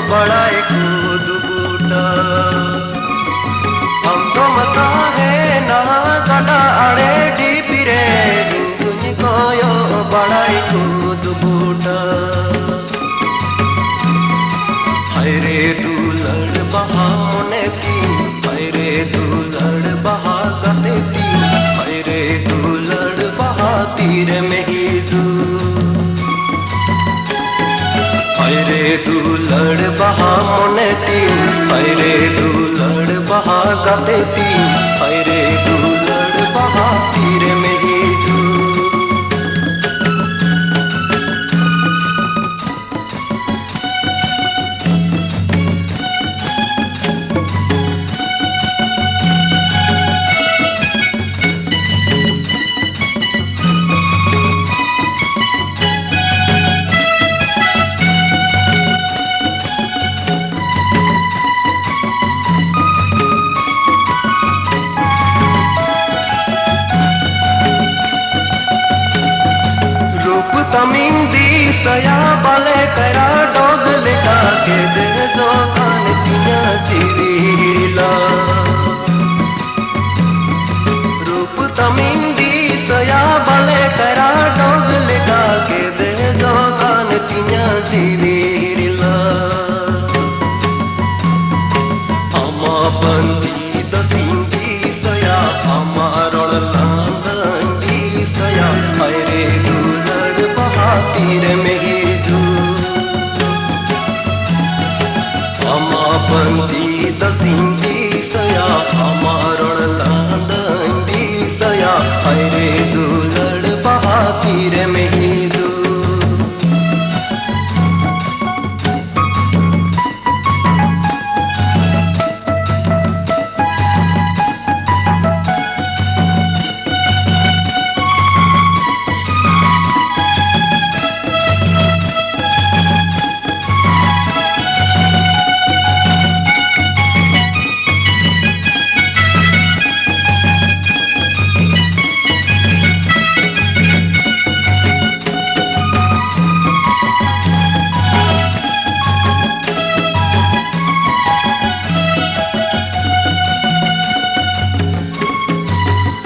बड़ाई कूद बूटा हम तो मता है ना गड़ा अड़े डीपिरे हिंदुनी को यो बड़ाई कूद बूटा हायरे दुलड़ बहा मोने की हायरे दुलड़ बहा गते की हायरे दुलड़ बहा तीर में ही हायरे दुलड़ बहा मोने ती हायरे दुलड़ बहा गते ती हायरे दुलड़ बहा तीर में ही तमिंदी सया बाले करा डोग लिखा के दे दो कान तिया चिरीला रूप तमिंदी सया बाले करा डोग लिखा के दे दो कान तिया चिरीला अमा पंजी दसिंदी सया अमारोड़ लांदंगी सया हायरे तीर में ही जू अमा पंजी दसिंगी सया अमारोड़ लांदंगी सया हायरे दुलड़ बहा तीर में ही जू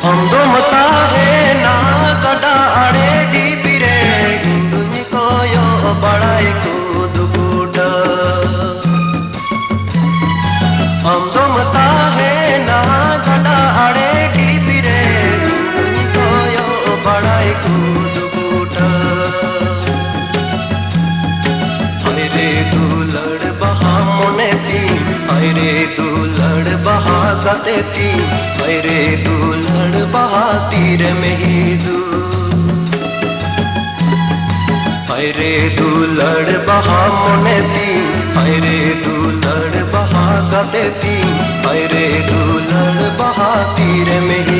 हम दो मता है ना गड़ा अड़े डीपिरे हिंदुनी को यो बड़ाई कूद बूटा हम दो मता है ना गड़ा अड़े डीपिरे हिंदुनी को यो बड़ाई कूद बूटा हायरे दुलड़ बहा मोने ती हायरे दुलड़ बहा गते ती हायरे दुलड़ बहा तीर में ही जू हायरे दुलड़ बहा मोने ती हायरे दुलड़ बहा गते ती हायरे दुलड़ बहा तीर में ही